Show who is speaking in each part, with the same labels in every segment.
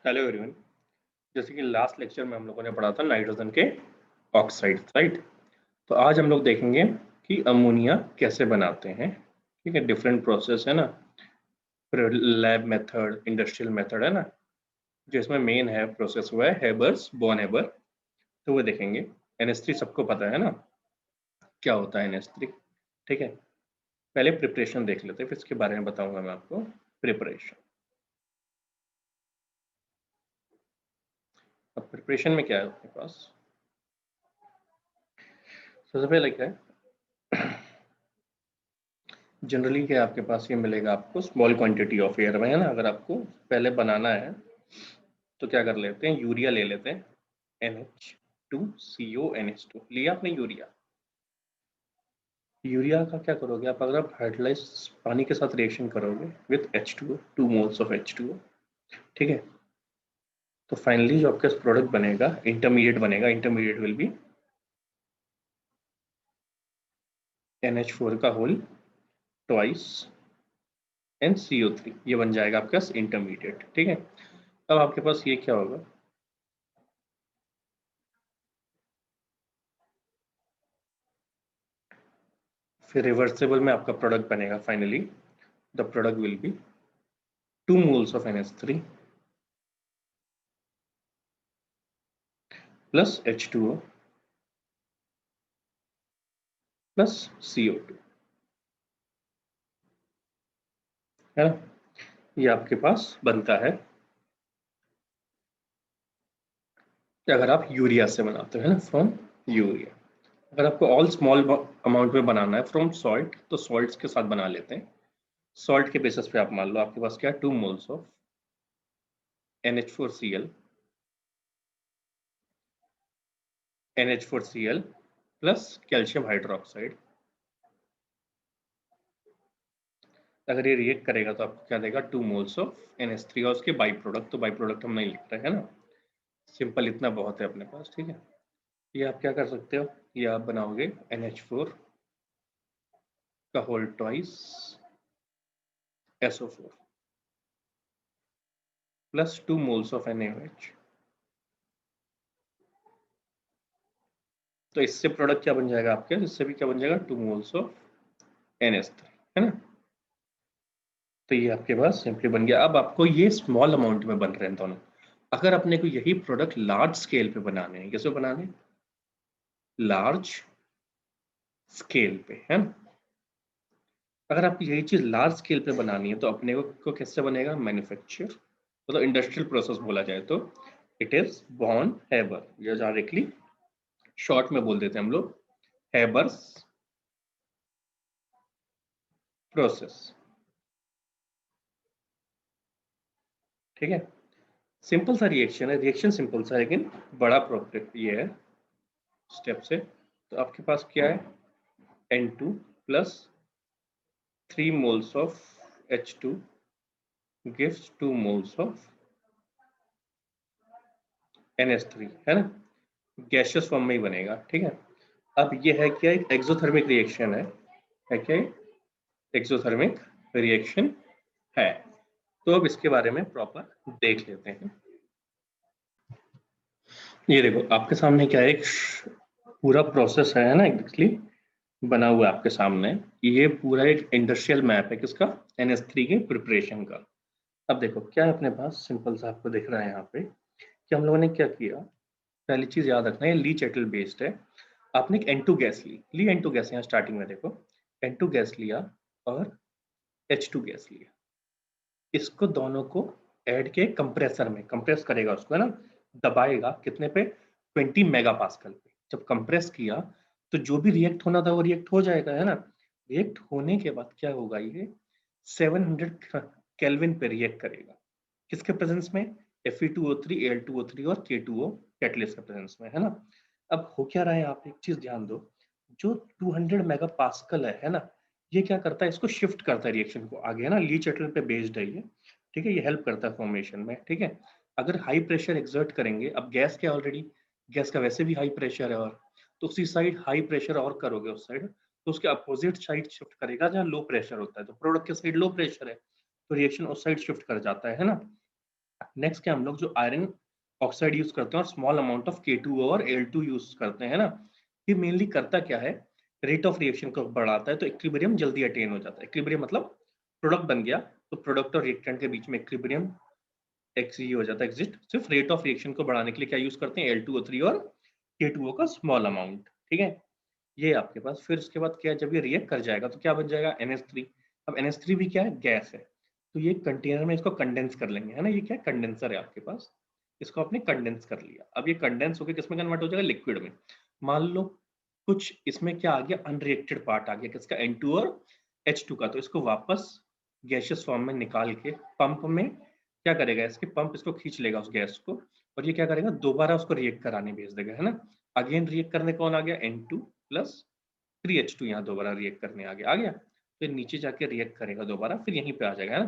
Speaker 1: Hello everyone. जैसे कि last lecture में हम लोगों ने पढ़ा था नाइट्रोजन के ऑक्साइड, राइट। तो आज हम लोग देखेंगे कि अमोनिया कैसे बनाते हैं। ठीक है, डिफरेंट प्रोसेस है ना, फिर लैब मेथड, इंडस्ट्रियल मेथड है ना, जो इसमें मेन है प्रोसेस हुआ है हेबर्स बॉन हेबर। तो वो देखेंगे। NH3 सबको पता है ना क्या होता है NH3। ठीक है, पहले प्रिपरेशन देख लेते हैं, फिर इसके बारे में बताऊंगा मैं आपको। प्रिपरेशन, अब प्रिपरेशन में क्या है आपके पास, सबसे पहले क्या है। जनरली क्या आपके पास ये मिलेगा आपको स्मॉल क्वांटिटी ऑफ एयर में, है ना। अगर आपको पहले बनाना है तो क्या कर लेते हैं, यूरिया ले लेते हैं, NH2CO NH2 लिया आपने यूरिया। यूरिया का क्या करोगे आप, अगर आप हाइड्रोलाइज पानी के साथ रिएक्शन करोगे with H2O, 2 moles of H2O, ठीक है, तो फाइनली जो आपका प्रोडक्ट बनेगा, इंटरमीडिएट बनेगा, इंटरमीडिएट विल बी NH4 का होल ट्वाइस NCO3, ये बन जाएगा आपका इंटरमीडिएट। ठीक है, अब आपके पास ये क्या होगा, फिर रिवर्सिबल में आपका प्रोडक्ट बनेगा। Finally the product will be 2 moles of NH3 plus H2O plus CO2, है ना। ये आपके पास बनता है अगर आप यूरिया से बनाते हो, है ना, फ्रॉम यूरिया। अगर आपको ऑल स्मॉल अमाउंट में बनाना है फ्रॉम सॉल्ट, तो सॉल्ट्स के साथ बना लेते हैं। सॉल्ट के बेसिस पे आप मान लो आपके पास क्या है, 2 moles of NH4Cl, NH4Cl plus calcium hydroxide. अगर ये रिएक्ट करेगा तो आपको क्या देगा, 2 moles ऑफ NH3 और उसके बाई प्रोडक्ट। तो बाई प्रोडक्ट हम नहीं लिख रहे हैं, है ना, सिंपल इतना बहुत है अपने पास। ठीक है, ये आप क्या कर सकते हो, ये आप बनाओगे NH4 का whole twice SO4 plus 2 moles of NaOH। तो इससे प्रोडक्ट क्या बन जाएगा आपके, इससे भी क्या बन जाएगा, 2 moles ऑफ NH3, है ना। तो ये आपके पास सिंपली बन गया। अब आपको ये स्मॉल अमाउंट में बन रहे हैं दोनों। अगर अपने को यही प्रोडक्ट लार्ज स्केल पे बनाने हैं, कैसे बनाने, लार्ज स्केल पे, है ना। अगर आपको यही चीज लार्ज स्केल पे बनानी है तो अपने को कैसे बनेगा, मैन्युफैक्चर, मतलब इंडस्ट्रियल प्रोसेस बोला जाए तो इट इज बॉन हेबर, या डायरेक्टली शॉर्ट में बोल देते हैं हम लोग हेबर्स प्रोसेस। ठीक है, सिंपल सा रिएक्शन है, रिएक्शन सिंपल सा, लेकिन बड़ा प्रोसेस ये है स्टेप से। तो आपके पास क्या है, N2 plus 3 moles of H2 gives 2 moles of NH3, है ना, गैसियस फॉर्म में ही बनेगा। ठीक है, अब ये है क्या, एक एक्सोथर्मिक रिएक्शन है क्या, एक्सोथर्मिक रिएक्शन है। तो अब इसके बारे में प्रॉपर देख लेते हैं। ये देखो आपके सामने क्या है, एक पूरा प्रोसेस है ना, एग्जैक्टली बना हुआ है आपके सामने। ये पूरा एक इंडस्ट्रियल मैप है किसका, NH3 के प्रिपरेशन का। अब देखो क्या है अपने पास, सिंपल सा आपको दिख रहा है यहाँ पे कि हम लोगों ने क्या किया। पहली चीज याद रखना है, लीच एटल बेस्ड है। आपने एक N2 गैस ली N2 गैस, यहाँ स्टार्टिंग में देखो N2 गैस लिया और H2 गैस लिया। इसको दोनों को ऐड के कंप्रेसर में कंप्रेस करेगा उसको, है ना, दबाएगा कितने पे, 20 मेगा पास्कल पे। जब कंप्रेस किया तो जो भी रिएक्ट होना था वो रिएक्ट हो जाएगा, है ना। रिएक्ट होने के बाद क्या होगा, ये 700 केल्विन पे रिएक्ट करेगा, किसके प्रेजेंस में, Fe2O3 Al2O3 और K2O कैटलिस्ट के प्रेजेंस में, है ना। अब हो क्या रहा है, आप एक चीज ध्यान दो, जो 200 मेगा पास्कल है ना, ये क्या करता है, इसको शिफ्ट करता है रिएक्शन को आगे, है ना, लीच एटल पे बेस्ड है ये। ठीक है, ये हेल्प करता है फॉर्मेशन में। ठीक है, अगर हाई प्रेशर एक्सर्ट करेंगे, अब गैस क्या, ऑलरेडी गैस का वैसे भी हाई प्रेशर है, और तो उसी साइड हाई प्रेशर और करोगे उस साइड, तो उसके अपोजिट साइड शिफ्ट करेगा जहाँ लो प्रेशर होता है। तो प्रोडक्ट के साइड लो प्रेशर है तो रिएक्शन उस साइड शिफ्ट कर जाता है ना। नेक्स्ट क्या हम लोग जो आयरन ऑक्साइड यूज करते हैं और स्मॉल अमाउंट ऑफ K2O और Al2 यूज करते हैं ना, ये मेनली करता क्या है, रेट ऑफ रिएक्शन को बढ़ाता है, तो इक्विलिब्रियम जल्दी अटेन हो जाता है। इक्विलिब्रियम मतलब प्रोडक्ट बन गया, तो प्रोडक्ट और रिएक्टेंट के बीच में इक्विलिब्रियम ये हो जाता है एग्जिस्ट। सिर्फ रेट ऑफ रिएक्शन को बढ़ाने के लिए क्या यूज करते हैं, L2O3 और K2O का स्मॉल अमाउंट, ठीक है। ये आपके पास, फिर उसके बाद क्या है, जब ये रिएक्ट कर जाएगा तो क्या बन जाएगा, NH3। अब NH3 भी क्या है, गैस है, तो ये कंटेनर में इसको कंडेंस कर लेंगे, है ना, ये क्या है, कंडेंसर है आपके पास, इसको आपने कंडेंस कर लिया। अब ये कंडेंस होकर किसमें कन्वर्ट हो जाएगा, लिक्विड में। मान लो कुछ इसमें क्या आ गया, अनरिएक्टेड पार्ट आ गया किसका, N2 और H2 का, तो इसको वापस गैसियस फॉर्म में निकाल के पंप में क्या करेगा, इसके पंप इसको खींच लेगा उस गैस को, और ये क्या करेगा, दोबारा उसको रिएक्ट कराने भेज देगा, है ना। अगेन रिएक्ट करने कौन आ गया, N2 प्लस 3H2 यहाँ दोबारा रिएक्ट करने आ गया, फिर नीचे जाके रिएक्ट करेगा दोबारा, फिर यहीं पे आ जाएगा, है ना।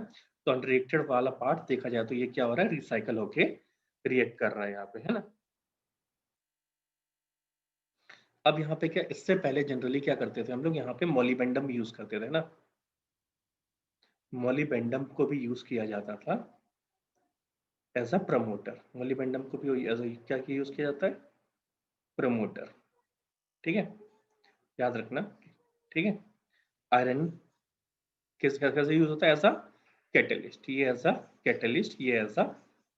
Speaker 1: तो अनरिएक्टेड वाला पार्ट देखा जाए तो ये क्या हो रहा है, रिसाइकल होके रिएक्ट कर रहा है यहाँ पे, है ना। अब यहाँ पे क्या, इससे पहले जनरली क्या करते थे हम लोग, यहाँ पे मोलिबेंडम यूज करते थे ना, मोलिबेंडम को भी यूज किया जाता था एज अ प्रमोटर। मोलिबेंडम को भी एज क्या यूज किया जाता है, प्रमोटर, ठीक है, याद रखना, ठीक है। आयरन किस कैसे यूज होता है, ऐसा कैटलिस्ट, ये ऐसा कैटलिस्ट, ये ऐसा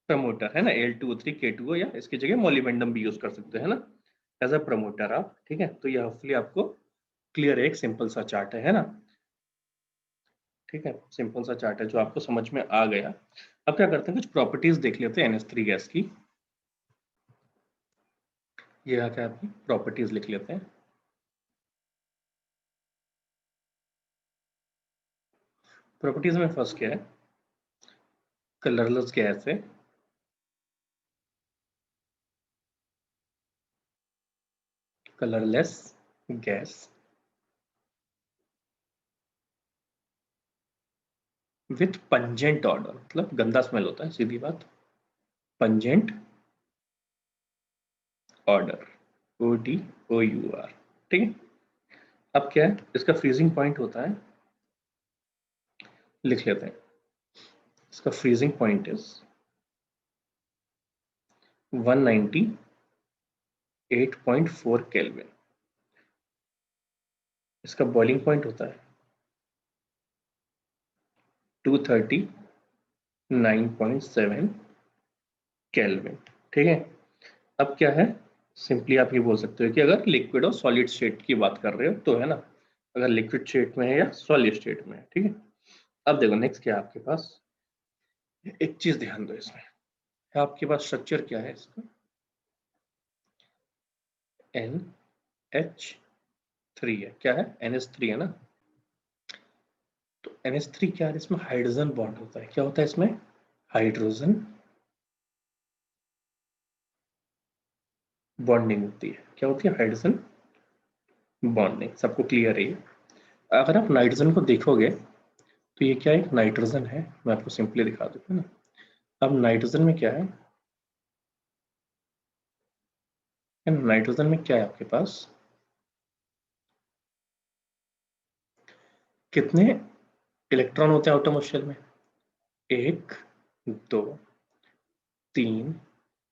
Speaker 1: प्रमोटर, है ना, L2O3 K2O, या इसकी जगह मोलिबेंडम भी यूज कर सकते हैं ना, एज अ प्रमोटर आप, ठीक है। तो ये होपफुली आपको क्लियर है, एक सिंपल सा चार्ट है ना, ठीक है, सिंपल सा चार्ट है जो आपको समझ में आ गया। अब क्या करते हैं, कुछ प्रॉपर्टीज देख लेते हैं NH3 गैस की। ये क्या आपकी प्रॉपर्टीज लिख लेते हैं। प्रॉपर्टीज में फर्स्ट क्या है, कलरलेस गैस है, colourless gas with pungent order, मतलब गंदा स्मेल होता है, सीधी बात, पंजेंट ऑर्डर, ODOUR, ठीक है। अब क्या है, इसका फ्रीजिंग पॉइंट होता है, लिख लेते हैं, इसका फ्रीजिंग पॉइंट इज 198.4 केल्विन। इसका बॉइलिंग पॉइंट होता है 239.7 केल्विन, ठीक है। अब क्या है, सिंपली आप ये बोल सकते हो कि अगर लिक्विड और सॉलिड स्टेट की बात कर रहे हो तो, है ना, अगर लिक्विड स्टेट में है या सॉलिड स्टेट में है, ठीक है। अब देखो नेक्स्ट क्या है आपके पास, एक चीज ध्यान दो इसमें, आपके पास स्ट्रक्चर क्या है इसका, NH3 है, क्या है, NH3 है ना। तो NH3 क्या है, इसमें हाइड्रोजन बॉन्ड होता है, क्या होता है इसमें, हाइड्रोजन बॉन्डिंग होती है, क्या होती है, हाइड्रोजन बॉन्डिंग, सबको क्लियर है ये। अगर आप नाइट्रोजन को देखोगे तो ये क्या है, एक नाइट्रोजन है, मैं आपको सिंपली दिखा दूंगा ना। अब नाइट्रोजन में क्या है, नाइट्रोजन में क्या है आपके पास, कितने इलेक्ट्रॉन होते हैं एटॉमिक शेल में, 1 2 3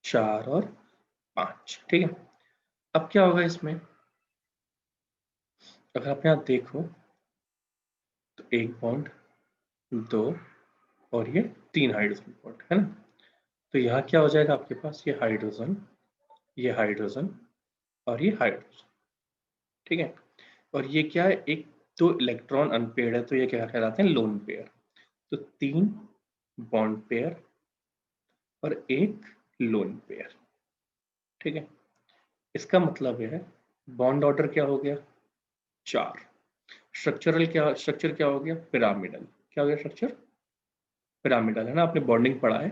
Speaker 1: 4 और 5, ठीक है। अब क्या होगा इसमें, अगर आप यहाँ देखो तो एक बॉन्ड, 2 और ये 3 हाइड्रोजन बॉन्ड, है ना। तो यहाँ क्या हो जाएगा आपके पास, ये हाइड्रोजन, ये हाइड्रोजन और ये हाइड्रोजन, ठीक है। और ये क्या है, एक तो इलेक्ट्रॉन अनपेयर्ड है, तो ये क्या कहलाते हैं, लोन पेयर। तो 3 बॉन्ड पेयर और एक लोन पेयर, ठीक है। इसका मतलब है बॉन्ड ऑर्डर क्या हो गया, 4। स्ट्रक्चर क्या हो गया, पिरामिडल, क्या हो गया स्ट्रक्चर, पिरामिडल, है ना, आपने बॉन्डिंग पढ़ा है,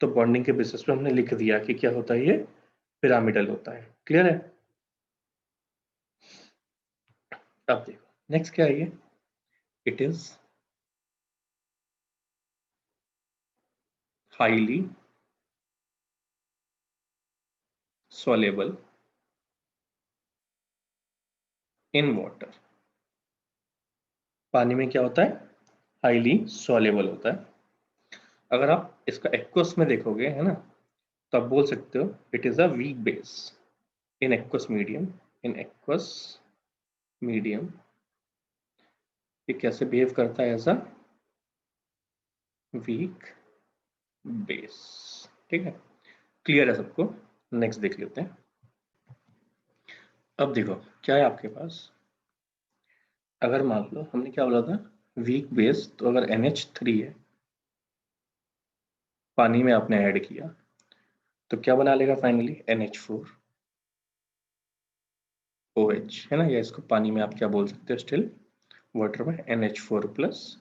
Speaker 1: तो बॉन्डिंग के बेसिस पे हमने लिख दिया कि क्या होता है, ये पिरामिडल होता है, क्लियर है। अब देखो नेक्स्ट क्या है ये, it is highly soluble in water. पानी में क्या होता है, हाईली soluble होता है। अगर आप इसका एक्वस में देखोगे, है ना, तो आप बोल सकते हो it is a weak base in aqueous medium. In aqueous medium ये कैसे बिहेव करता है? As a weak base. ठीक है, क्लियर है सबको? नेक्स्ट देख लेते हैं। अब देखो क्या है आपके पास, अगर मान लो हमने क्या बोला था, वीक बेस, तो अगर NH3 है, पानी में आपने ऐड किया, तो क्या बना लेगा फाइनली? NH4OH, है ना, या इसको पानी में आप क्या बोल सकते हो, स्टिल वाटर में NH4 प्लस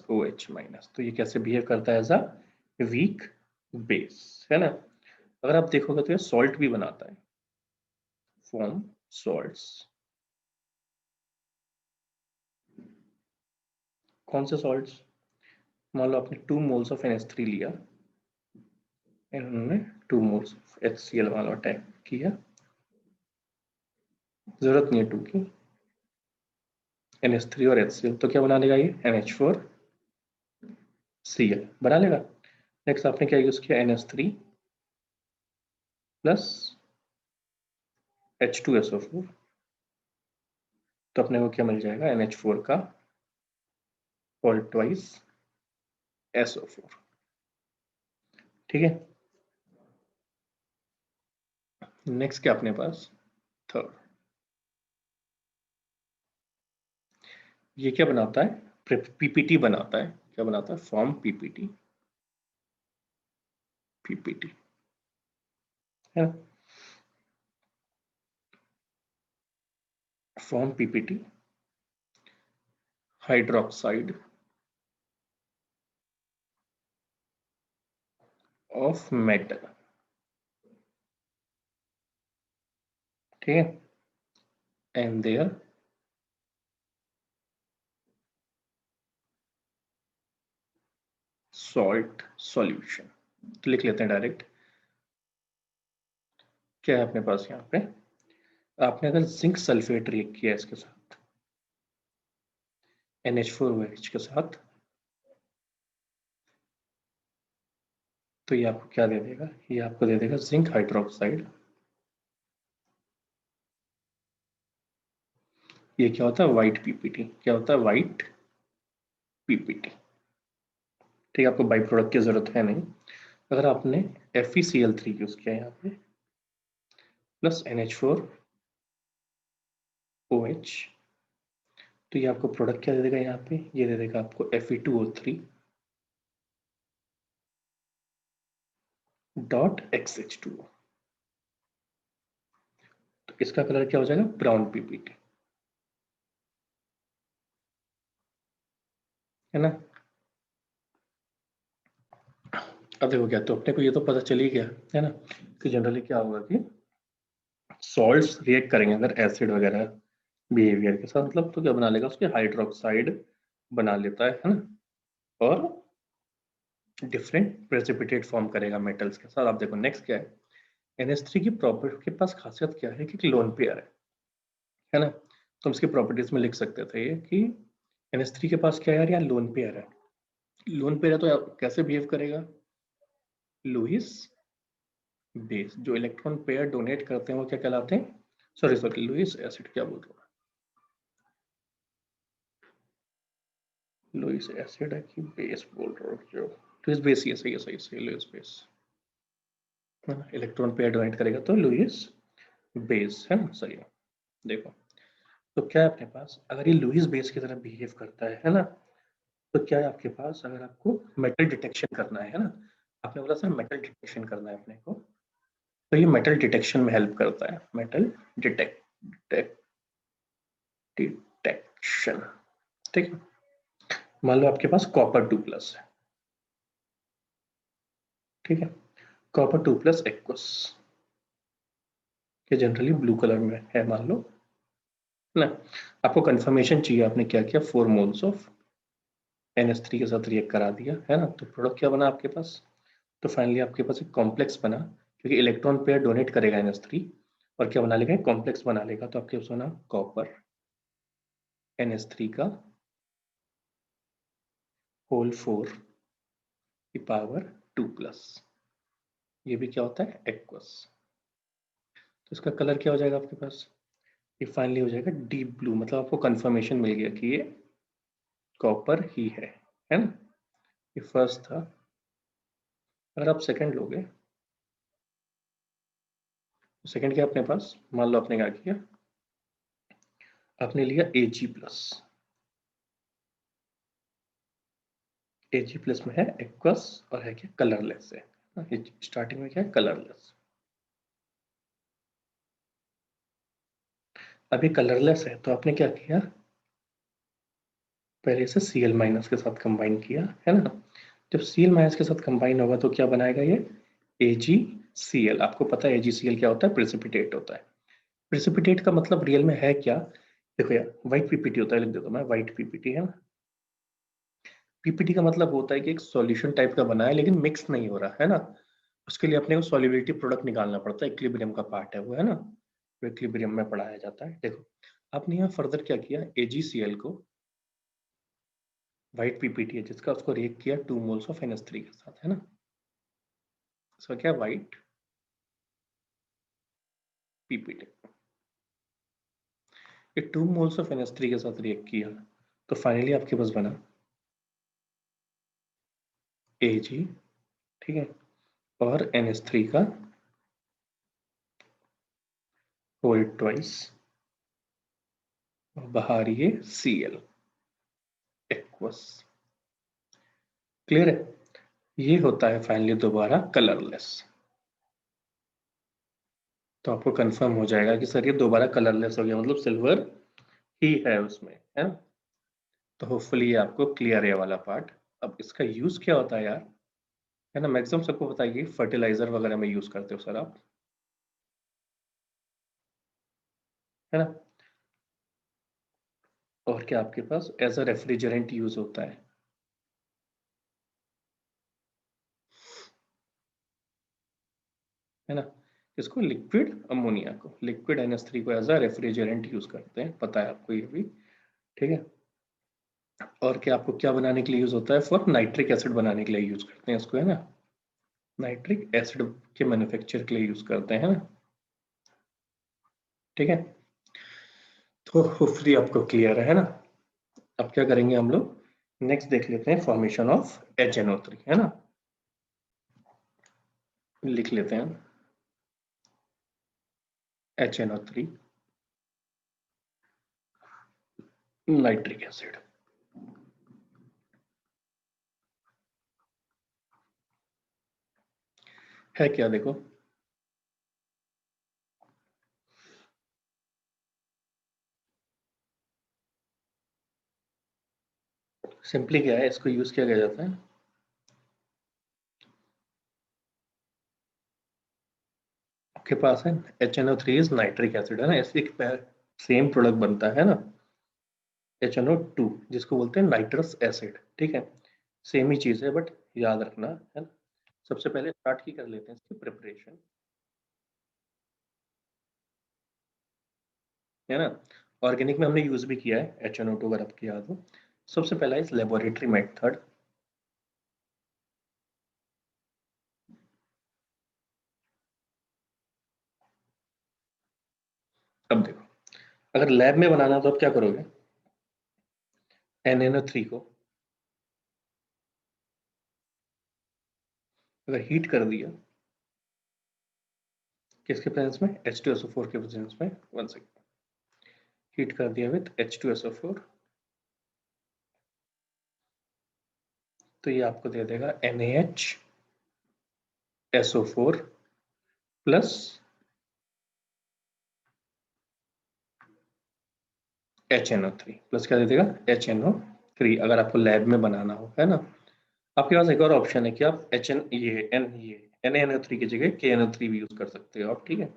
Speaker 1: OH माइनस। तो ये कैसे बिहेव करता है? एज अ वीक बेस, है ना। अगर आप देखोगे तो ये सॉल्ट भी बनाता है, फॉर्म सॉल्ट्स। कौन से सॉल्ट्स? मान लो आपने 2 मोल्स ऑफ NH3 लिया, इन्होंने 2 मोल्स ऑफ HCl मान लो अटैक किया, जरूरत नहीं है 2 की, NH3 और HCl, तो क्या बना लेगा ये? NH4Cl बना लेगा। नेक्स्ट आपने क्या यूज किया? NH3 प्लस H2SO4, तो अपने को क्या मिल जाएगा? NH4 का होल ट्वाइस SO4। ठीक है, नेक्स्ट क्या अपने पास? थर्ड, ये क्या बनाता है? PPT बनाता है। क्या बनाता है? फॉर्म PPT है ना, form PPT hydroxide of metal. ठीक है, एंड देयर सॉल्ट सॉल्यूशन। तो लिख लेते हैं डायरेक्ट। क्या है अपने पास यहाँ पे? आपने अगर जिंक सल्फेट रिएक्ट किया इसके साथ, NH4OH के साथ, तो ये आपको क्या दे देगा? ये आपको दे देगा जिंक हाइड्रोक्साइड। ये क्या होता है? White PPT। क्या होता है? White PPT। ठीक है, आपको बाई प्रोडक्ट की जरूरत है नहीं। अगर आपने FeCl3 यूज किया यहाँ पे प्लस NH4OH, तो ये आपको प्रोडक्ट क्या दे देगा यहाँ पे? ये दे देगा आपको Fe2O3 डॉट XH2O। तो इसका कलर क्या हो जाएगा? ब्राउन PPT, है ना। अब देखो क्या, तो अपने को ये तो पता चल ही गया, है ना, कि जनरली क्या होगा कि सॉल्ट्स रिएक्ट करेंगे अगर एसिड वगैरह बिहेवियर के साथ, मतलब तो क्या बना लेगा? उसके हाइड्रोक्साइड बना लेता है ना, और डिफरेंट प्रेसिपिटेट फॉर्म करेगा मेटल्स के साथ। आप देखो नेक्स्ट क्या है, NH3 की प्रॉपर्टी के पास खासियत क्या है कि लोन पेयर है ना। तो हम इसकी प्रॉपर्टीज में लिख सकते थे ये कि NH3 के पास क्या है यार? यहाँ लोन पेयर है। लोन पेयर है तो कैसे बिहेव करेगा? Lewis base. जो इलेक्ट्रॉन पेयर डोनेट करते हैं वो क्या कहलाते हैं? सॉरी लुईस एसिड, क्या बोल रहा हूँ, लुईस एसिड है कि बेस बोल रहा हूँ? जो लुईस बेस ही है, सही है, सही है, लुईस बेस है ना। इलेक्ट्रॉन पेयर डोनेट करेगा तो लुईस बेस, है ना, सही है। देखो तो क्या है अपने पास, अगर ये लुईस बेस की तरह बिहेव करता है ना, तो क्या है आपके पास? अगर आपको मेटल डिटेक्शन करना है ना, आपने बोला सर मेटल डिटेक्शन करना है अपने को, तो ये मेटल डिटेक्शन में हेल्प करता है। Metal detection. ठीक है, मान लो आपके पास कॉपर 2+ है। ठीक है, कॉपर 2+ एक्वस, ये जनरली ब्लू कलर में है मान लो ना। आपको कंफर्मेशन चाहिए, आपने क्या किया? 4 मोल्स ऑफ NH3 के साथ रिएक्ट करा दिया, है ना। तो प्रोडक्ट क्या बना आपके पास? तो फाइनली आपके पास एक कॉम्प्लेक्स बना, क्योंकि इलेक्ट्रॉन पेयर डोनेट करेगा NH3 और क्या बना लेगा? कॉम्प्लेक्स बना लेगा। तो आपके पास बना कॉपर NH3 का होल 4 की पावर 2 प्लस, ये भी क्या होता है एक्वस। तो इसका कलर क्या हो जाएगा आपके पास, ये फाइनली हो जाएगा डीप ब्लू, मतलब आपको कंफर्मेशन मिल गया कि ये कॉपर ही है ना। ये फर्स्ट था। अगर आप सेकंड लोगे, सेकंड क्या अपने पास, मान लो आपने क्या किया, आपने लिया Ag प्लस, Ag प्लस में है एक्वस और है क्या कलरलेस है, स्टार्टिंग में क्या है कलरलेस। अभी कलरलेस है तो आपने क्या किया, पहले इसे Cl माइनस के साथ कंबाइन किया है ना। जब Cl माइनस के साथ कंबाइन होगा तो क्या बनाएगा ये AgCl। आपको पता है AgCl क्या होता है, प्रेसिपिटेट होता है। प्रेसिपिटेट का मतलब रियल में है क्या, देखो यार व्हाइट पीपीटी होता है, लिख देता हूं मैं व्हाइट पीपीटी है ना। पीपीटी का मतलब होता है कि एक सॉल्यूशन टाइप का बना है लेकिन मिक्स नहीं हो रहा है ना। उसके लिए अपने को सॉल्युबिलिटी प्रोडक्ट निकालना पड़ता है, इक्विलिब्रियम का पार्ट है वो है ना, वो इक्विलिब्रियम में पढ़ाया जाता है। देखो आपने यहाँ फर्दर क्या किया, AgCl को व्हाइट पीपीटी है जिसका, उसको रिएक्ट किया 2 मोल्स ऑफ NH3 के साथ है ना। इसका क्या व्हाइट पीपीटी, ये 2 मोल्स ऑफ NH3 के साथ रिएक्ट किया तो फाइनली आपके पास बना Ag, ठीक है, और NH3 का होल ट्वाइस, बाहर ये Cl एक्वस। क्लियर है, ये होता है फाइनली दोबारा कलरलेस। तो आपको कंफर्म हो जाएगा कि सर ये दोबारा कलरलेस हो गया, मतलब सिल्वर ही है उसमें है ना। तो होपफुली ये आपको क्लियर है ये वाला पार्ट। अब इसका यूज क्या होता है यार, है ना, मैक्सिमम सबको बताइए फर्टिलाइजर वगैरह में यूज करते हो सर आप, है ना। और क्या आपके पास एज अ रेफ्रिजरेंट यूज होता है ना। इसको लिक्विड अमोनिया को, लिक्विड NH3 को एज अ रेफ्रिजरेंट यूज करते हैं, पता है आपको ये भी, ठीक है। और क्या आपको क्या बनाने के लिए यूज होता है, फॉर नाइट्रिक एसिड बनाने के लिए यूज करते हैं इसको है ना, नाइट्रिक एसिड के मैन्युफैक्चर के लिए यूज करते हैं ना, ठीक है। तो होपफुली आपको क्लियर है ना। अब क्या करेंगे हम लोग, नेक्स्ट देख लेते हैं फॉर्मेशन ऑफ HNO3 है ना। लिख लेते हैं HNO3 नाइट्रिक एसिड। है क्या देखो, सिंपली क्या है, इसको यूज किया जाता है, आपके पास है HNO3 इज नाइट्रिक एसिड है ना, ऐसे एक सेम प्रोडक्ट बनता है ना HNO2 जिसको बोलते हैं नाइट्रस एसिड, ठीक है। सेम ही चीज है बट याद रखना है ना। सबसे पहले स्टार्ट की कर लेते हैं इसकी प्रिपरेशन, है ना। ऑर्गेनिक में हमने यूज भी किया है HNO2 अगर आपको याद हो। सबसे पहला इस लेबोरेटरी मेथड, अब देखो अगर लैब में बनाना तो आप क्या करोगे, NNO3 को अगर हीट कर दिया किसके प्रेजेंस में, H2SO4 के प्रेजेंस में, वन सेकेंड, हीट कर दिया विद H2SO4 तो ये आपको दे देगा NaHSO4 प्लस HNO3 प्लस क्या दे देगा HNO3, अगर आपको लैब में बनाना हो है ना। आपके पास एक और ऑप्शन है कि आप ये NaNO3 की जगह KNO3 भी यूज कर सकते हो आप, ठीक है।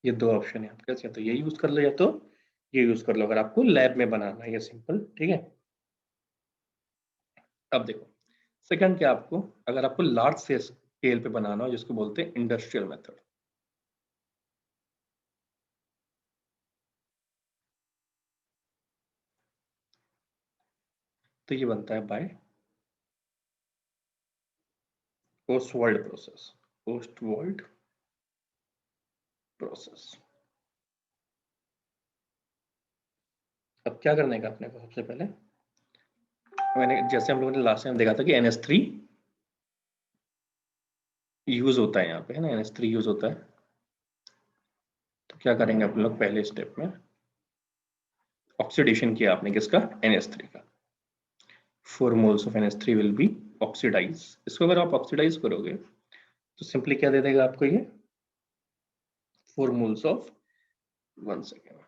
Speaker 1: ये दो ऑप्शन है आपके पास, या तो ये यूज कर लो या तो ये यूज कर लो अगर आपको लैब में बनाना है, ये सिंपल, ठीक है। अब देखो सेकंड क्या, आपको अगर आपको लार्ज स्केल पे बनाना हो जिसको बोलते हैं इंडस्ट्रियल मेथड, तो ये बनता है by Ostwald process, Ostwald process. अब क्या करने का अपने को, सबसे पहले मैंने जैसे हम लोगों ने लास्ट टाइम देखा था कि NH3 यूज होता है यहाँ पे, है ना, NH3 यूज होता है। तो क्या करेंगे अपन लोग, पहले स्टेप में ऑक्सीडेशन किया आपने किसका, NH3 का। 4 moles of NH3 will be oxidize। इसको अगर आप ऑक्सीडाइज करोगे तो सिंपली क्या दे देगा आपको ये, 4 moles of, 1 सेकेंड,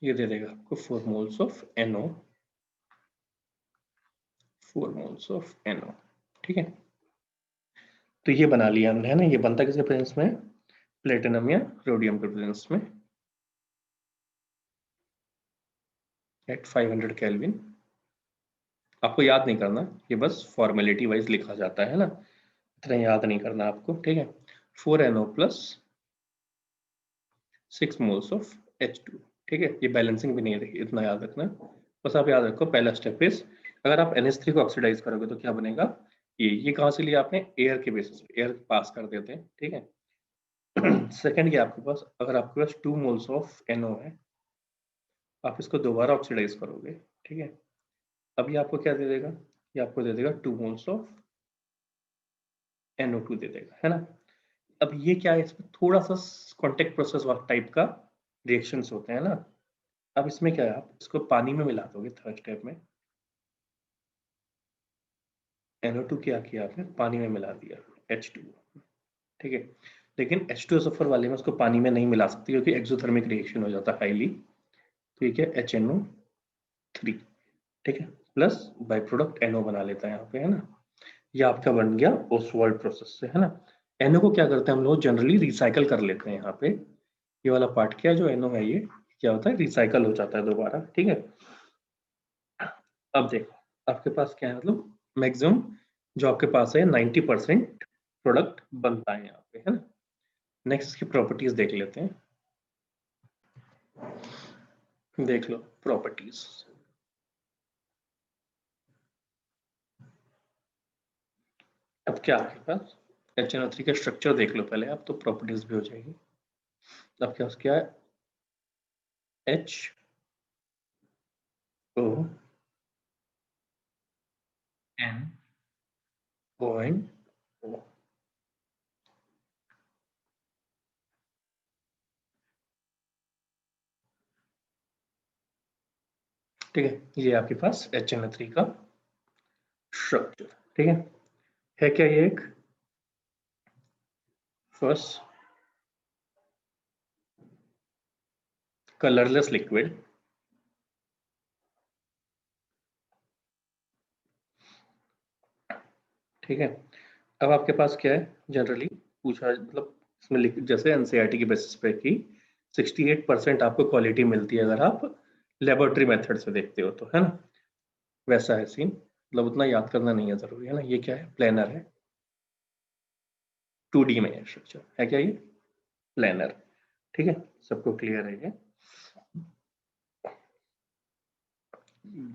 Speaker 1: ये दे देगा आपको 4 moles of NO, 4 moles of NO। ठीक है, तो ये बना लिया हमने, है ना। ये बनता किसके प्रेजेंस में, प्लेटिनम या रोडियम के प्रेजेंस में एट 500 केल्विन। आपको याद नहीं करना, ये बस फॉर्मेलिटी वाइज लिखा जाता है ना, इतना याद नहीं करना आपको, ठीक है। 4NO plus 6 moles of H2, ठीक है। ये बैलेंसिंग भी नहीं है, इतना याद रखना। बस आप याद रखो पहला स्टेप इज, अगर आप NH3 को ऑक्सीडाइज करोगे तो क्या बनेगा, ये कहाँ से लिया आपने, एयर के बेसिस पे, एयर पास कर देते हैं, ठीक है। सेकंड ये आपके पास, अगर आपके पास 2 moles ऑफ NO है, आप इसको दोबारा ऑक्सीडाइज करोगे, ठीक है। अभी आपको क्या दे देगा, ये आपको दे देगा 2 moles ऑफ NO2 दे देगा, है ना। अब ये क्या है, इसमें थोड़ा सा कॉन्टेक्ट प्रोसेस टाइप का रिएक्शंस होते हैं ना। अब इसमें क्या है, आप इसको पानी में मिला दोगे थर्ड स्टेप में। NO2 क्या किया आपने, पानी में मिला दिया, H2O, ठीक है। लेकिन H2SO4 वाले में उसको पानी में नहीं मिला सकते क्योंकि एक्सोथर्मिक रिएक्शन हो जाता है हाईली, ठीक है, HNO3, ठीक है, प्लस बाई प्रोडक्ट NO बना लेता है यहाँ पे, है ना। ये आपका बन गया ओसवाल्ड प्रोसेस से, है ना। NO को क्या करते हैं हम लोग, जनरली रिसाइकल कर लेते हैं यहाँ पे। ये वाला पार्ट क्या है, जो NO है ये क्या होता है, रिसाइकल हो जाता है दोबारा, ठीक है। अब देखो आपके पास क्या है, मतलब मैक्सिमम जो आपके पास है 90% प्रोडक्ट बनता है यहाँ पे, है ना। नेक्स्ट इसकी प्रॉपर्टीज देख लेते हैं, देख लो प्रॉपर्टीज। अब क्या आपके पास HNO3 का स्ट्रक्चर देख लो पहले आप, तो प्रॉपर्टीज भी हो जाएगी। आपके पास क्या है, HONO। ठीक है, ये आपके पास HNO3 का स्ट्रक्चर, ठीक है क्या ये एक फर्स्ट कलरलेस लिक्विड, ठीक है। अब आपके पास क्या है, जनरली पूछा, मतलब इसमें जैसे NCERT की बेसिस पे कि 68% आपको क्वालिटी मिलती है अगर आप लेबोरेटरी मेथड से देखते हो तो, है ना। वैसा है सीन, मतलब उतना याद करना नहीं है जरूरी, है ना। ये क्या है, प्लेनर है, 2D में है स्ट्रक्चर, है क्या ये प्लेनर, ठीक है। सबको क्लियर है ये,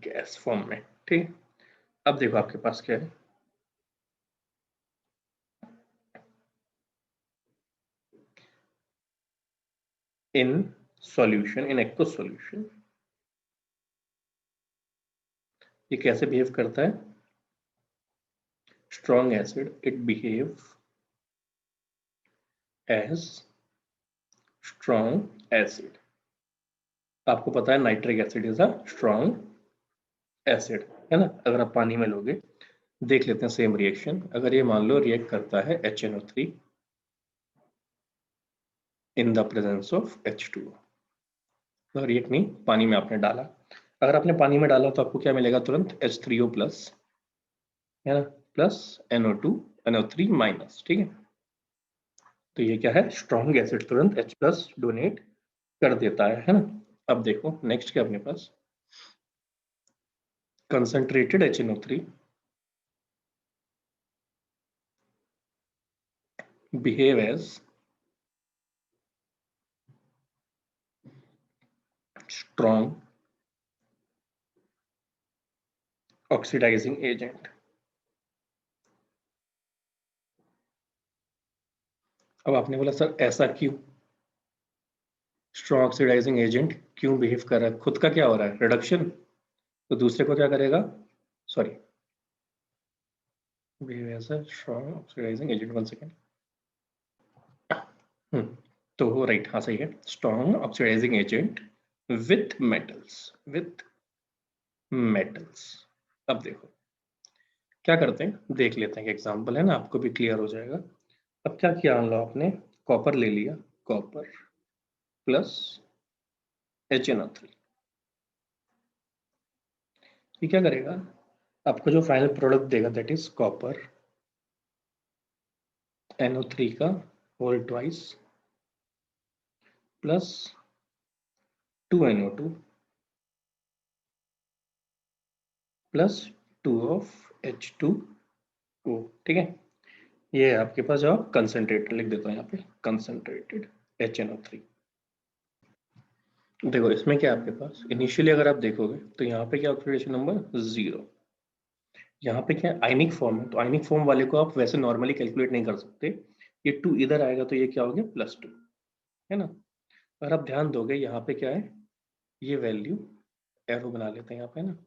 Speaker 1: गैस फॉर्म में, ठीक है। अब देखो आपके पास क्या है, in solution, in aqueous solution ये कैसे बिहेव करता है, strong acid it behave as strong acid. आपको पता है nitric acid is a strong acid, है ना। अगर आप पानी में लोगे, देख लेते हैं सेम रिएक्शन, अगर ये मान लो रिएक्ट करता है HNO3 in the presence of H2O, तो रिएक्ट नहीं, पानी में आपने डाला, अगर आपने पानी में डाला तो आपको क्या मिलेगा, तुरंत H3O प्लस, है ना, प्लस NO2 NO3 माइनस, ठीक है। तो ये क्या है, स्ट्रॉन्ग एसिड तुरंत H प्लस डोनेट कर देता है ना। अब देखो नेक्स्ट क्या अपने पास, concentrated HNO3 behave as strong oxidizing agent, अब आपने बोला सर ऐसा क्यों, स्ट्रॉन्ग ऑक्सीडाइजिंग एजेंट क्यों बिहेव कर रहा है, खुद का क्या हो रहा है रिडक्शन, तो दूसरे को क्या करेगा, sorry behave as a strong oxidising agent, 1 second. तो राइट, हाँ सही है, strong oxidising agent with metals, with metals. अब देखो क्या करते हैं, देख लेते हैं, एग्जांपल है ना, आपको भी क्लियर हो जाएगा। अब क्या किया मान लो आपने, कॉपर ले लिया, कॉपर प्लस HNO3, ये क्या करेगा, आपको जो फाइनल प्रोडक्ट देगा दैट इज कॉपर NO3 का whole twice plus 2NO2 plus 2 of H2O, ठीक है। ये है आपके पास जवाब, कंसंट्रेटेड लिख देता हूँ यहाँ पे, कंसंट्रेटेड HNO3। देखो इसमें क्या है आपके पास, इनिशियली अगर आप देखोगे तो यहाँ पे क्या ऑक्सीडेशन नंबर 0, यहाँ पे क्या आयनिक फॉर्म है, तो आयनिक फॉर्म वाले को आप वैसे नॉर्मली कैलकुलेट नहीं कर सकते, ये 2 इधर आएगा तो ये क्या हो गया +2, है ना। अगर आप ध्यान दोगे यहाँ पे क्या है, ये वैल्यू एरो बना लेते हैं यहाँ पे ना,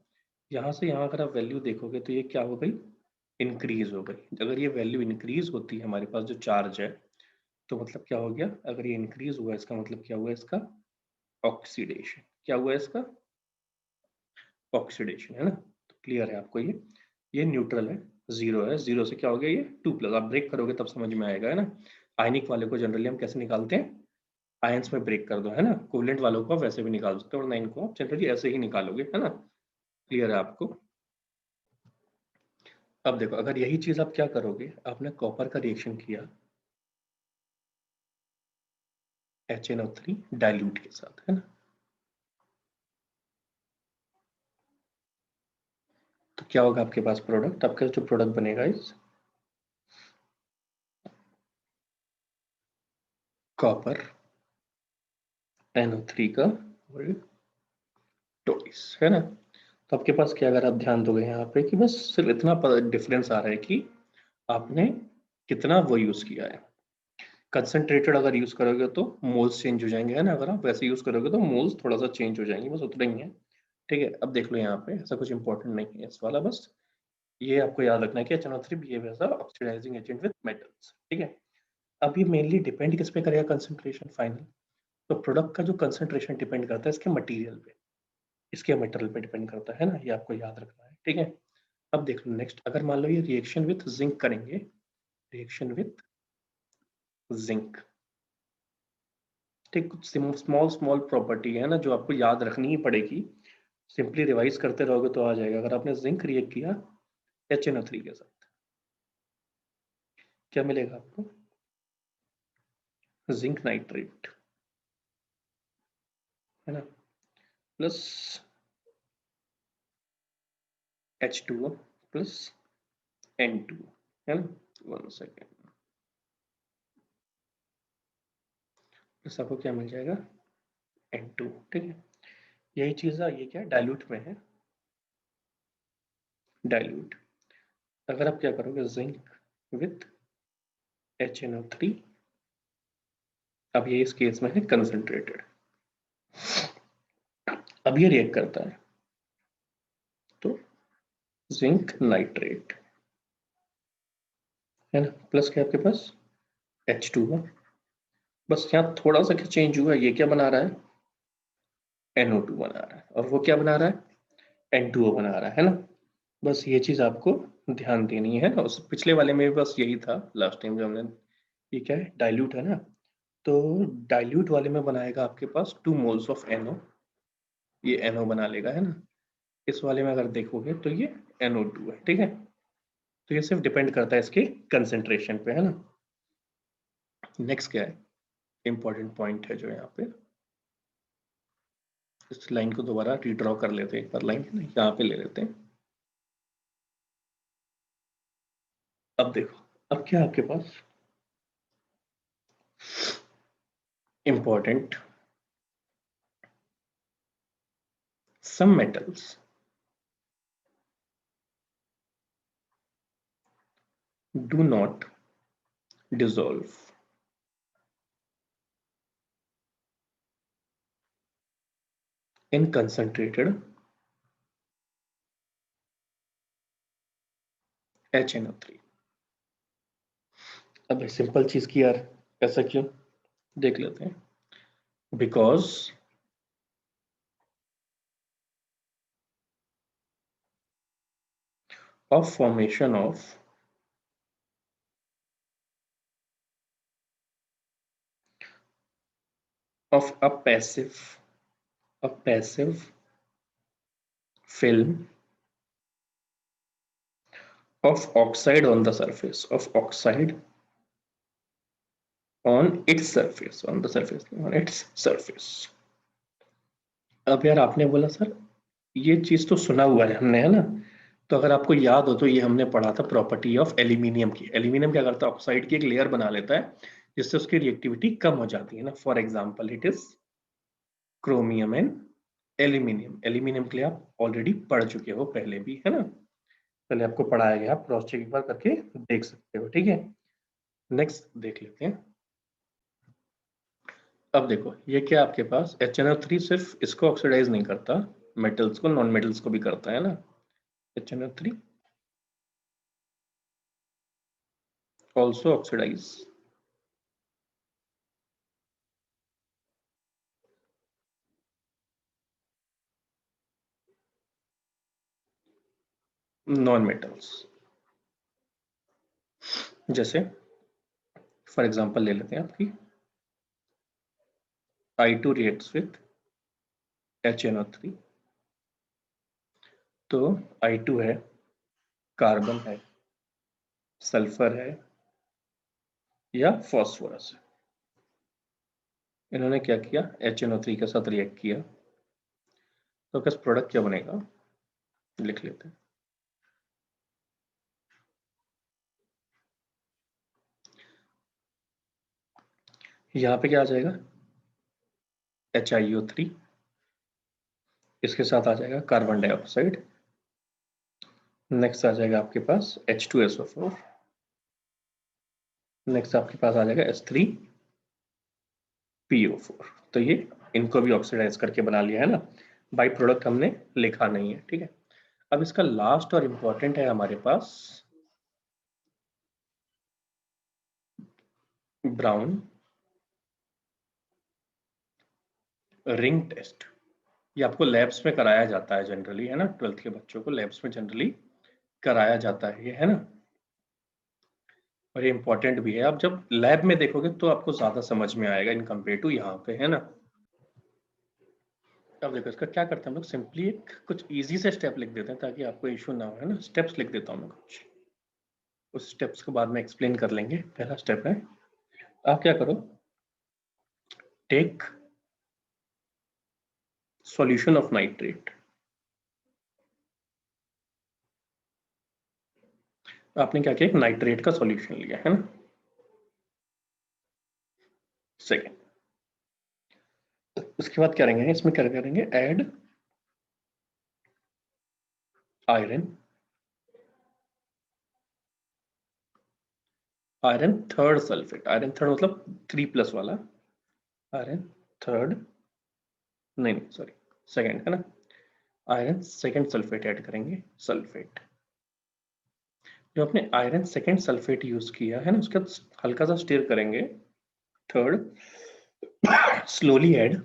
Speaker 1: यहाँ से यहाँ अगर आप वैल्यू देखोगे तो ये क्या हो गई, इंक्रीज हो गई। अगर ये वैल्यू इंक्रीज होती है हमारे पास जो चार्ज है, तो मतलब क्या हो गया, अगर ये इंक्रीज हुआ इसका मतलब क्या हुआ इसका, ऑक्सीडेशन, क्या हुआ इसका, ऑक्सीडेशन, है ना। तो क्लियर है आपको ये न्यूट्रल है, 0 है, 0 से क्या हो गया ये 2+, आप ब्रेक करोगे तब समझ में आएगा, है ना। आयनिक वाले को जनरली हम कैसे निकालते हैं, आयंस में ब्रेक कर दो, है ना। कोवलेंट वालों को आप वैसे भी निकाल सकते हो, वरना इनको आप जनरली ऐसे ही निकालोगे, है ना। क्लियर है आपको। अब देखो अगर यही चीज आप क्या करोगे, आपने कॉपर का रिएक्शन किया HNO3 डाइल्यूट के साथ, है ना, तो क्या होगा आपके पास प्रोडक्ट, आपका जो प्रोडक्ट बनेगा इस कॉपर NO3 का ट्वाइस, है ना। तो आपके पास क्या, अगर आप ध्यान दोगे यहाँ पे कि बस सिर्फ इतना डिफरेंस आ रहा है कि आपने कितना वो यूज किया है। कंसंट्रेटेड अगर यूज करोगे तो मोल्स चेंज हो जाएंगे, है ना, अगर आप वैसे यूज करोगे तो मोल्स थोड़ा सा चेंज हो जाएंगे, बस उतना ही है। ठीक है, अब देख लो यहाँ पे ऐसा कुछ इंपॉर्टेंट नहीं है इस वाला, बस ये आपको याद रखना है कि HNO3 behave as a oxidising agent with metals, ठीक है। अब ये मेनली डिपेंड किस पे करेगा कंसंट्रेशन फाइनल, तो प्रोडक्ट का जो कंसंट्रेशन डिपेंड करता है इसके मटेरियल पे, इसके मटेरियल पे डिपेंड करता है ना, ये आपको याद रखना है, ठीक है। अब देख लो नेक्स्ट, अगर मान लो ये रिएक्शन विथ जिंक करेंगे, रिएक्शन विथ जिंक, ठीक, कुछ स्मॉल स्मॉल प्रॉपर्टी है ना जो आपको याद रखनी ही पड़ेगी, सिंपली रिवाइज करते रहोगे तो आ जाएगा। अगर आपने जिंक रिएक्ट किया HNO3 के साथ, क्या मिलेगा आपको, जिंक नाइट्रेट, है ना, प्लस H2O प्लस N2, है ना, 1 सेकेंड, प्लस आपको क्या मिल जाएगा N2, ठीक है। यही चीज है, ये क्या डाइल्यूट में है, डाइल्यूट। अगर आप क्या करोगे जिंक विथ HNO3, अब ये इस केस में है कंसंट्रेटेड, अब ये रिएक्ट करता है तो जिंक नाइट्रेट, है ना, प्लस क्या आपके पास H2O, बस यहाँ थोड़ा सा क्या चेंज हुआ है, ये क्या बना रहा है NO2 बना रहा है, और वो क्या बना रहा है N2O बना रहा है ना। बस ये चीज आपको ध्यान देनी है, उस पिछले वाले में भी बस यही था, लास्ट टाइम जो हमने, ये क्या है डाइल्यूट है ना, तो डाइल्यूट वाले में बनाएगा आपके पास 2 मोल्स ऑफ NO, ये NO बना लेगा, है ना। इस वाले में अगर देखोगे तो ये NO2 है, ठीक है। तो ये सिर्फ डिपेंड करता है इसके कंसेंट्रेशन पे, है ना। नेक्स्ट क्या है, इंपॉर्टेंट पॉइंट है जो यहाँ पे, इस लाइन को दोबारा रीड्रॉ कर लेते हैं एक बार, लाइन है ना यहाँ पे ले लेते हैं। अब देखो, अब क्या है आपके पास important, some metals do not dissolve in concentrated HNO3। अब सिंपल चीज की यार, ऐसा क्यों, देख लेते हैं। Because of formation of a passive film of oxide on the surface of oxide on its surface on the surface on its surface। अब यार आपने बोला सर ये चीज तो सुना हुआ है हमने, है ना, तो अगर आपको याद हो तो ये हमने पढ़ा था प्रॉपर्टी ऑफ एल्यूमिनियम की। एल्यूमिनियम क्या करता है, ऑक्साइड की एक लेयर बना लेता है जिससे उसकी रिएक्टिविटी कम हो जाती है ना। For example it is chromium and aluminium. Aluminium के लिए आप ऑलरेडी पढ़ चुके हो पहले भी, है ना, पहले आपको पढ़ाया गया, आप क्रॉस चेक एक बार करके देख सकते हो, ठीक है। नेक्स्ट देख लेते हैं। अब देखो ये क्या आपके पास HNO3 सिर्फ इसको ऑक्सीडाइज नहीं करता, मेटल्स को, नॉन मेटल्स को भी करता है ना। HNO3 also oxidize non metals. जैसे फॉर एग्जांपल ले लेते हैं आपकी I2 reacts with HNO3, तो I2 है, कार्बन है, सल्फर है या फॉस्फोरस है। इन्होंने क्या किया, HNO3 के साथ रिएक्ट किया, तो किस प्रोडक्ट क्या बनेगा, लिख लेते हैं। यहाँ पे क्या आ जाएगा, HiO3, इसके साथ आ जाएगा कार्बन डाइऑक्साइड, नेक्स्ट आ जाएगा आपके पास H2SO4, नेक्स्ट आपके पास आ जाएगा H3PO4। तो ये इनको भी ऑक्सीडाइज करके बना लिया है ना, बाई प्रोडक्ट हमने लिखा नहीं है, ठीक है। अब इसका लास्ट और इंपॉर्टेंट है हमारे पास ब्राउन रिंग टेस्ट। ये आपको लैब्स में कराया जाता है जनरली, है ना, 12th के बच्चों को लैब्स में जनरली कराया जाता है ये, है ना, और ये इंपॉर्टेंट भी है। आप जब लैब में देखोगे तो आपको ज्यादा समझ में आएगा इन कंपेयर टू यहाँ पे, है ना। अब देखो इसका क्या करते हैं हम लोग, सिंपली एक कुछ इजी से स्टेप लिख देते हैं ताकि आपको इशू ना हो, है ना। स्टेप्स लिख देता हूँ मैं कुछ, उस स्टेप्स को बाद में एक्सप्लेन कर लेंगे। पहला स्टेप है, आप क्या करो, टेक सॉल्यूशन ऑफ नाइट्रेट। आपने क्या किया, एक नाइट्रेट का सॉल्यूशन लिया, है ना। सेकेंड, उसके बाद क्या करेंगे, इसमें क्या करेंगे, add iron, iron third sulphate, iron third मतलब 3+ वाला, आयरन थर्ड, नहीं सॉरी सेकेंड, है ना, आयरन सेकेंड सल्फेट ऐड करेंगे, सल्फेट। जो आपने आयरन सेकेंड सल्फेट यूज किया है ना, उसके बाद हल्का सा स्टीयर करेंगे, third slowly add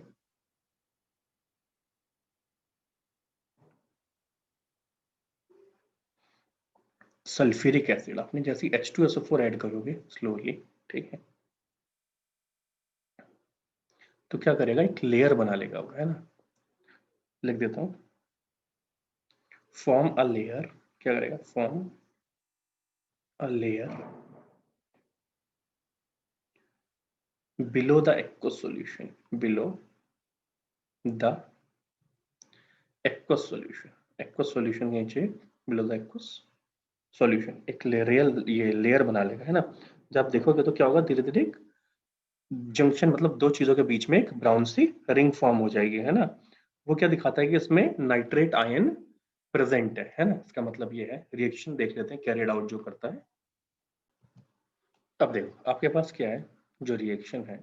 Speaker 1: sulphuric acid. आपने जैसे H2SO4 ऐड करोगे स्लोली, ठीक है, तो क्या करेगा, एक लेयर बना लेगा वो, है ना। लिख देता हूं, फॉर्म अ लेयर, क्या करेगा, form a layer below the aqueous solution, below the aqueous solution, aqueous solution के नीचे बिलो द एक्वस सॉल्यूशन एक रियल ये लेयर बना लेगा, है ना। जब आप देखोगे तो क्या होगा, धीरे धीरे एक जंक्शन, मतलब दो चीजों के बीच में एक ब्राउन सी रिंग फॉर्म हो जाएगी, है ना। वो क्या दिखाता है कि इसमें नाइट्रेट आयन प्रेजेंट है ना। इसका मतलब ये है, रिएक्शन देख लेते हैं कैरिड आउट जो करता है। अब देखो आपके पास क्या है, जो रिएक्शन है,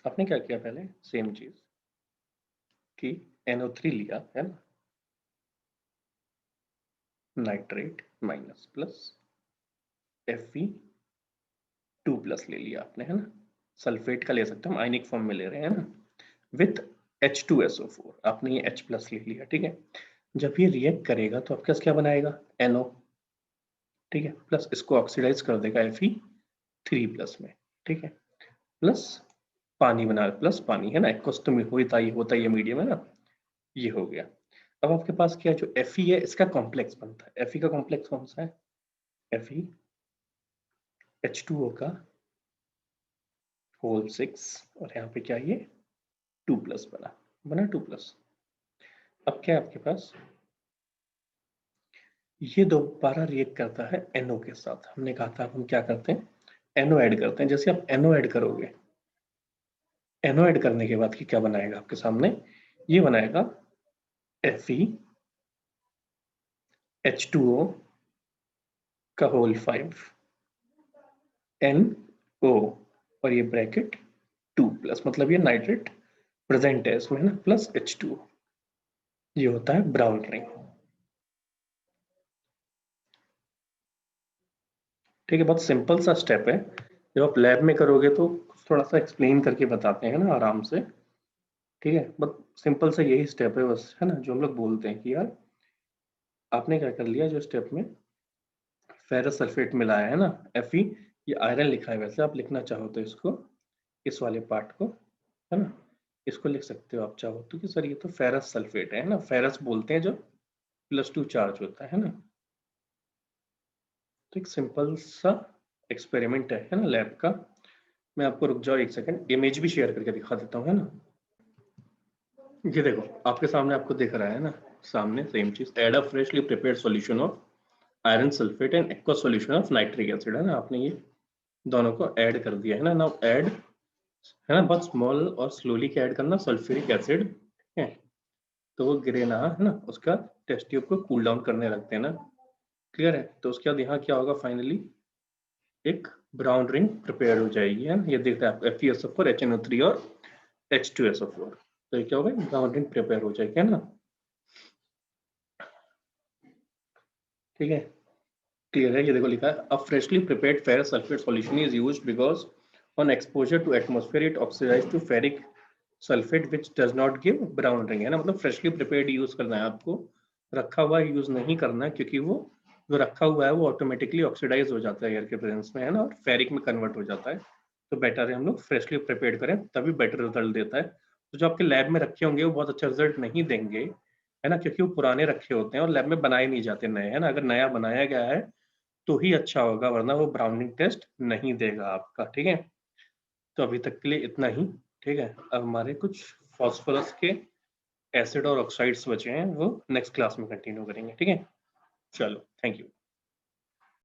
Speaker 1: आपने क्या किया पहले, सेम चीज कि NO3 लिया है ना, नाइट्रेट माइनस प्लस Fe2+ ले लिया आपने, है ना, सल्फेट का ले सकते हैं हम, आयनिक फॉर्म में ले रहे हैं ना, विथ H2SO4 आपने ये H+ ले लिया, ठीक है। जब ये रिएक्ट करेगा तो आपके पास क्या बनाएगा, NO, ठीक है, प्लस इसको ऑक्सीडाइज कर देगा Fe3+ में, ठीक है, प्लस पानी बना, प्लस पानी है ना, एक्वस तो होता ही है मीडियम, है ना, ये हो गया। अब आपके पास क्या जो Fe है इसका कॉम्प्लेक्स बनता है, Fe का कॉम्प्लेक्स कौन सा है, Fe H2O का होल 6 और यहाँ पे क्या ये 2+ बना 2+। अब क्या है आपके पास, ये दोबारा रिएक्ट करता है NO के साथ, हमने कहा था हम क्या करते हैं, NO ऐड करते हैं। जैसे आप NO ऐड करोगे, NO ऐड करने के बाद क्या बनाएगा आपके सामने, ये बनाएगा Fe H2O का होल 5 NO और ये ब्रैकेट 2+, मतलब ये नाइट्रेट प्रेजेंट है इसमें ना, प्लस H2O, ये होता है ब्राउन रिंग, ठीक है। बहुत सिंपल सा स्टेप है, जब आप लैब में करोगे तो थोड़ा सा एक्सप्लेन करके बताते हैं ना आराम से, ठीक है। बहुत सिंपल सा यही स्टेप है बस, है ना, जो हम लोग बोलते हैं कि यार आपने क्या कर लिया, जो स्टेप में फेरस सल्फेट मिलाया है ना, Fe, ये आयरन लिखा है, वैसे आप लिखना चाहो तो इसको, इस वाले पार्ट को, है ना, इसको लिख सकते हो आप चाहो तो कि सर ये तो फेरस सल्फेट है ना, फेरस बोलते हैं जो +2 चार्ज होता है ना। तो एक सिंपल सा एक्सपेरिमेंट है ना लैब का। मैं आपको, रुक जाओ एक सेकंड, इमेज भी शेयर करके दिखा देता हूँ, है ना। ये देखो आपके सामने, आपको दिख रहा है ना सामने, सेम चीज, add a freshly prepared solution of iron sulphate and aqua solution of nitric acid, है ना, आपने ये दोनों को ऐड कर दिया है ना। नाउ ऐड, है ना, बहुत स्मॉल और स्लोली क्या ऐड करना, सल्फ्यूरिक एसिड, ठीक है, तो वो गिरे ना, है ना, उसका टेस्ट ट्यूब को कूल डाउन करने लगते हैं ना, क्लियर है। तो उसके बाद यहाँ क्या होगा, फाइनली एक ब्राउन रिंग प्रिपेयर हो जाएगी, है ना, ये देख रहे हैं आप, FeSO4 HNO3 और H2SO4, तो ये क्या होगा, ब्राउन रिंग प्रिपेयर हो जाएगी, है ना, ठीक है, क्लियर है। ये देखो लिखा है, a freshly prepared ferrous sulphate solution is used because on exposure to atmosphere it oxidise to ferric sulphate which does not give brown ring, है ना, मतलब फ्रेशली प्रिपेयर्ड यूज करना है आपको, रखा हुआ यूज नहीं करना है, क्योंकि वो जो रखा हुआ है वो ऑटोमेटिकली ऑक्सीडाइज हो जाता है एयर के प्रेजेंस में, है ना, और फेरिक में कन्वर्ट हो जाता है। तो बेटर है हम लोग फ्रेशली प्रिपेयर्ड करें, तभी बेटर रिजल्ट देता है। तो जो आपके लैब में रखे होंगे वो बहुत अच्छा रिजल्ट नहीं देंगे, है ना, क्योंकि वो पुराने रखे होते हैं और लैब में बनाए नहीं जाते नए, है ना, अगर नया बनाया गया है तो ही अच्छा होगा, वरना वो ब्राउनिंग टेस्ट नहीं देगा आपका, ठीक है। तो अभी तक के लिए इतना ही, ठीक है। अब हमारे कुछ फास्फोरस के एसिड और ऑक्साइड्स बचे हैं, वो नेक्स्ट क्लास में कंटिन्यू करेंगे, ठीक है। चलो, थैंक यू।